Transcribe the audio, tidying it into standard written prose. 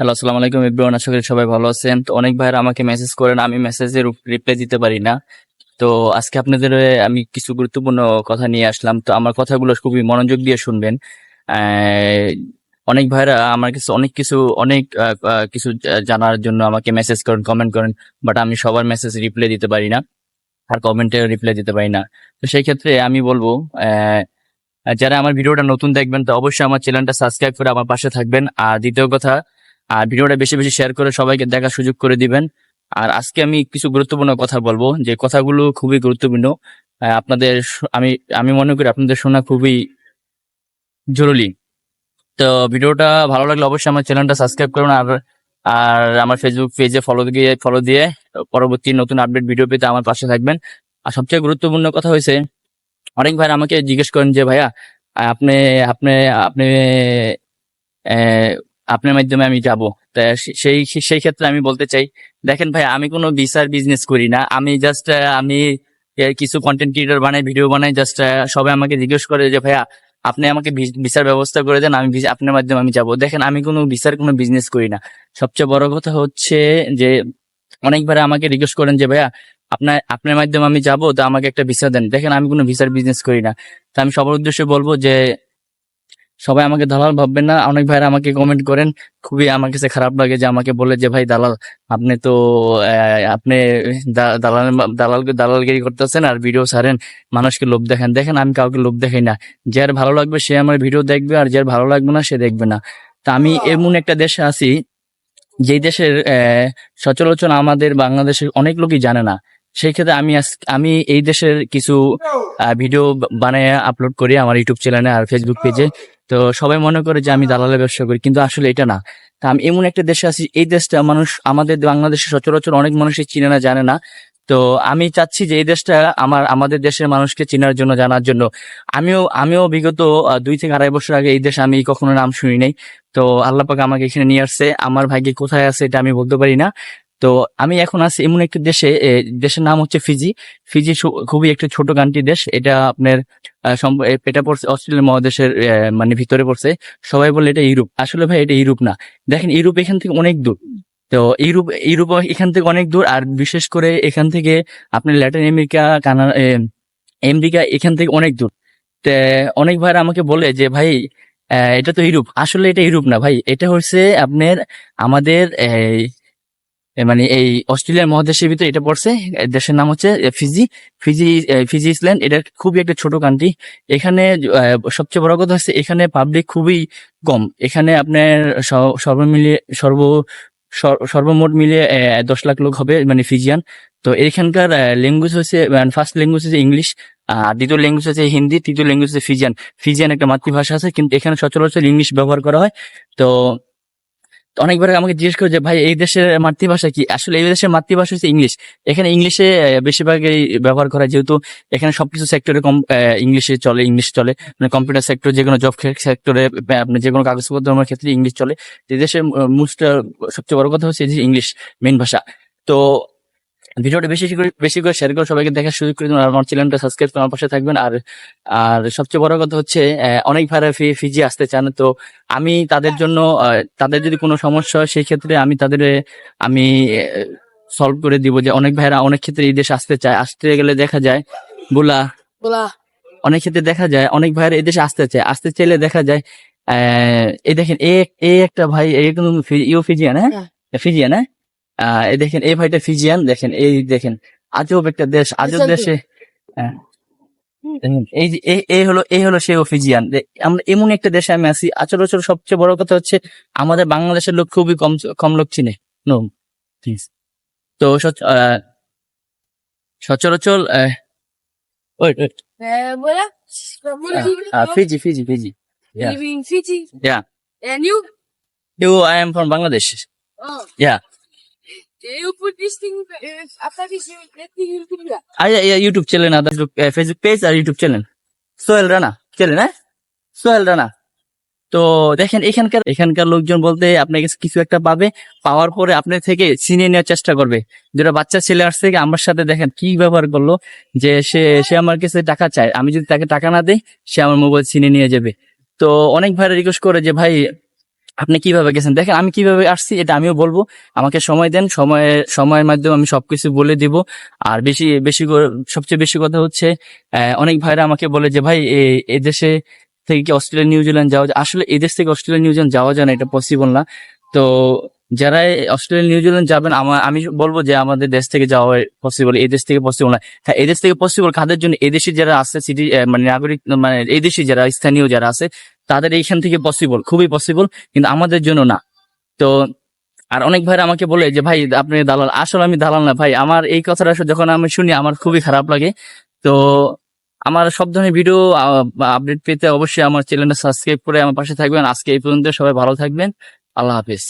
Hello, আসসালামু আলাইকুম everyone. আশা করি সবাই ভালো আছেন। তো অনেক ভাইরা আমাকে মেসেজ করেন, আমি মেসেজের রিপ্লাই দিতে পারি না। তো আজকে আপনাদের আমি কিছু গুরুত্বপূর্ণ কথা নিয়ে আসলাম। তো আমার কথাগুলো খুবই মনোযোগ দিয়ে শুনবেন। আহ, অনেক ভাইরা আমার কাছে অনেক কিছু জানার জন্য আমাকে মেসেজ করেন, কমেন্ট করেন, বাট আমি সবার মেসেজ রিপ্লাই দিতে পারি না, আর কমেন্টে রিপ্লাই দিতে পারি না। তো সেই ক্ষেত্রে আমি বলবো, যারা আমার ভিডিওটা নতুন দেখবেন তো অবশ্যই আমার চ্যানেলটা সাবস্ক্রাইব করে আমার পাশে থাকবেন। আর দ্বিতীয় কথা, আর ভিডিওটা বেশি বেশি শেয়ার করে সবাইকে দেখার সুযোগ করে দিবেন। আর আজকে আমি কিছু গুরুত্বপূর্ণ কথা বলবো, যে কথাগুলো খুবই গুরুত্বপূর্ণ। আপনাদের আমি আমি মনে করি আপনাদের শোনা খুবই জরুরি। তো ভিডিওটা ভালো লাগলে অবশ্যই আমার চ্যানেলটা সাবস্ক্রাইব করুন। আর আর আমার ফেসবুক পেজে ফলো দিয়ে পরবর্তী নতুন আপডেট ভিডিও পেতে আমার পাশে থাকবেন। আর সবচেয়ে গুরুত্বপূর্ণ কথা হয়েছে, অনেক ভাই আমাকে জিজ্ঞেস করেন যে ভাইয়া, আপনি আপনি আপনি আহ, আপনার মাধ্যমে আমি যাব। তা সেই সেই ক্ষেত্রে আমি বলতে চাই, দেখেন ভাই, আমি কোনো ভিসার বিজনেস করি না। আমি জাস্ট আমি কিছু কন্টেন্ট ক্রিয়েটর বানাই, ভিডিও বানাই। জাস্ট সবাই আমাকে জিজ্ঞেস করে যে ভাইয়া, আপনি আমাকে ভিসার ব্যবস্থা করে দেন, আমি আপনার মাধ্যমে আমি যাব। দেখেন, আমি কোনো ভিসার কোনো বিজনেস করি না। সবচেয়ে বড় কথা হচ্ছে যে অনেকবার আমাকে রিকোয়েস্ট করেন যে ভাইয়া, আপনার মাধ্যমে আমি যাব, তো আমাকে একটা ভিসা দেন। দেখেন, আমি কোনো ভিসার বিজনেস করি না। তো আমি সবার উদ্দেশ্যে বলবো যে সবাই আমাকে দালাল ভাববেন না। অনেক ভাইরা আমাকে কমেন্ট করেন, খুবই আমার কাছে খারাপ লাগে যে আমাকে বলে যে ভাই দালাল, আপনি তো আপনি দালাল দালালগিরি করতেছেন আর ভিডিও ছাড়েন, মানুষকে লোভ দেখেন। দেখেন, আমি কাউকে লোভ দেখাই না। যার ভালো লাগবে সে আমার ভিডিও দেখবে, আর যার ভালো লাগবে না সে দেখবে না। তা আমি এমন একটা দেশে আছি, যেই দেশের সচরাচর আমাদের বাংলাদেশের অনেক লোকই জানে না। সেই ক্ষেত্রে আমি এই দেশের কিছু ভিডিও বানিয়ে আপলোড করি আমার ইউটিউব চ্যানেলে আর ফেসবুক পেজে। তো সবাই মনে করে যে আমি দালালের ব্যবসা করি, কিন্তু আসলে এটা না। তা আমি এমন একটা দেশে আছি, এই দেশটা মানুষ, আমাদের বাংলাদেশে সচরাচর অনেক মানুষই চিনে না, জানে না। তো আমি চাচ্ছি যে এই দেশটা আমাদের দেশের মানুষকে চেনার জন্য, জানার জন্য। আমিও বিগত 2 থেকে আড়াই বছর আগে এই দেশে আমি কখনো নাম শুনি নাই। তো আল্লাহ পাক আমাকে এখানে নিয়ে আসছে। আমার ভাগ্যে কোথায় আছে এটা আমি বলতে পারি না। তো আমি এখন আছি এমন একটা দেশে, দেশের নাম হচ্ছে ফিজি। ফিজি খুবই একটা ছোট কান্ট্রি দেশ। এটা আপনার এটা পড়ছে অস্ট্রেলিয়া মহাদেশের মানে ভিতরে পড়ছে। সবাই বলে এটা ইউরোপ, আসলে ভাই এটা ইউরোপ না। দেখেন, ইউরোপ এখান থেকে অনেক দূর। তো ইউরোপ এখান থেকে অনেক দূর। আর বিশেষ করে এখান থেকে আপনি ল্যাটিন আমেরিকা, আমেরিকা এখান থেকে অনেক দূর। তে অনেক ভাইরা আমাকে বলে যে ভাই, এটা তো ইউরোপ। আসলে এটা ইউরোপ না ভাই, এটা হচ্ছে আপনার আমাদের মানে এই অস্ট্রেলিয়ার মহাদেশের ভিতরে এটা পড়ছে। দেশের নাম হচ্ছে ফিজি। Fiji Fiji Eastland. এটা খুবই একটা ছোট কান্ট্রি। এখানে সবচেয়ে বড় কথা হচ্ছে এখানে পাবলিক খুবই কম। এখানে আপনার সর্বমিলিয়ে সর্বমোট মিলিয়ে 10 লাখ লোক হবে, মানে ফিজিয়ান। তো এখানকার ল্যাঙ্গুয়েজ হচ্ছে, ফার্স্ট ল্যাঙ্গুয়েজ হচ্ছে ইংলিশ, আর দ্বিতীয় ল্যাঙ্গুয়েজ হচ্ছে হিন্দি, তৃতীয় ল্যাঙ্গুয়েজ হচ্ছে ফিজিয়ান। ফিজিয়ান একটা মাতৃভাষা আছে, কিন্তু এখানে সচরাচর ইংলিশ ব্যবহার করা হয়। তো অনেকবার আমাকে জিজ্ঞেস করে যে ভাই, এই দেশের মাতৃভাষা কি? আসলে এই দেশের মাতৃভাষা হচ্ছে ইংলিশ। এখানে ইংলিশে বেশিরভাগই ব্যবহার করা হয়, যেহেতু এখানে সবকিছু সেক্টরে ইংলিশ চলে। মানে কম্পিউটার সেক্টর, যে কোনো জব সেক্টরে, আপনি যে কোনো কাগজপত্রের ক্ষেত্রে ইংলিশ চলে। এই দেশের মোস্ট সবচেয়ে বড় কথা হচ্ছে যে ইংলিশ মেইন ভাষা। তো ভিডিওটা বেশি করে শেয়ার করে সবাইকে দেখার সুযোগ করে দিন। আর আমার চ্যানেলটা সাবস্ক্রাইব করে আমার পাশে থাকবেন। আর আর সবচেয়ে বড় কথা হচ্ছে অনেক ভাইরা ফিজি আসতে চান। তো আমি তাদের জন্য, তাদের যদি কোনো সমস্যা হয় সেই ক্ষেত্রে আমি তাদের আমি সলভ করে দিব। যে অনেক ভাইরা অনেক ক্ষেত্রে এই দেশে আসতে চায়, আসতে গেলে দেখা যায় বলা বলা অনেক ক্ষেত্রে দেখা যায় অনেক ভাইরা এই দেশে আসতে চায়, আসতে চাইলে দেখা যায় এই দেখেন, এই একটা ভাই, এই কিন্তু ফিজিয়ান, হ্যাঁ ফিজিয়ান, হ্যাঁ। এই দেখেন, এই ভাইটা ফিজিয়ান। দেখেন, এই দেখেন, আজব একটা দেশ, আজব দেশে। আহ, দেখেন, এই যে এই হলো সে ফিজিয়ান। আমরা এমন একটা দেশে আমি আছি। আচরণ সবচেয়ে বড় কথা হচ্ছে আমাদের বাংলাদেশের লোক খুবই কম কম লোক চিনে। No please. তো সচরাচর ওয়েট ওয়েট বলা Fiji Fiji Fiji, yeah, living in Fiji yeah. and I am from Bangladesh. oh Yeah. you put this thing after this that thing will put that Yeah, YouTube channel, other Facebook page R YouTube channel Sohel Rana channel, হ্যাঁ, সোহেল রানা। তো দেখেন, এখানকার লোকজন বলতে আপনার কাছে কিছু একটা পাবে, পাওয়ার পরে আপনার থেকে ছিনিয়ে নেওয়ার চেষ্টা করবে। যেটা বাচ্চা ছেলে আসছে কি আমার সাথে, দেখেন কি ব্যবহার করলো, যে সে আমার কাছে টাকা চায়, আমি যদি তাকে টাকা না দিই সে আমার মোবাইল ছিনিয়ে নিয়ে যাবে। তো অনেক ভাইরা রিকোয়েস্ট করে যে ভাই, আপনি কিভাবে গেছেন দেখেন, আমি কিভাবে আসছি এটা আমিও বলবো। আমাকে সময় দেন, সময়ের মাধ্যমে আমি সবকিছু বলে দিব। আর বেশি বেশি সবচেয়ে বেশি কথা হচ্ছে, অনেক ভাইরা আমাকে বলে যে ভাই এদেশে থেকে কি অস্ট্রেলিয়া নিউজিল্যান্ড যাওয়া যায়? আসলে এদেশ থেকে অস্ট্রেলিয়া নিউজিল্যান্ড যাওয়া যায় না, এটা পসিবল না। তো যারা অস্ট্রেলিয়া নিউজিল্যান্ড যাবেন, আমি বলবো যে আমাদের দেশ থেকে যাওয়া পসিবল, এই দেশ থেকে পসিবল না। হ্যাঁ, এই দেশ থেকে পসিবল কাদের জন্য? এদেশি যারা আছে, সিটি মানে নাগরিক, মানে এই দেশি যারা স্থানীয় যারা আছে, তাদের এইখান থেকে পসিবল, খুবই পসিবল, কিন্তু আমাদের জন্য না। তো আর অনেক ভাইরা আমাকে বলে যে ভাই আপনি দালাল। আসলে আমি দালাল না ভাই, আমার এই কথাটা যখন আমি শুনি আমার খুবই খারাপ লাগে। তো আমার সব ধরনের ভিডিও আপডেট পেতে অবশ্যই আমার চ্যানেলটা সাবস্ক্রাইব করে আমার পাশে থাকবেন। আজকে এই পর্যন্ত, সবাই ভালো থাকবেন, আল্লাহ হাফিজ।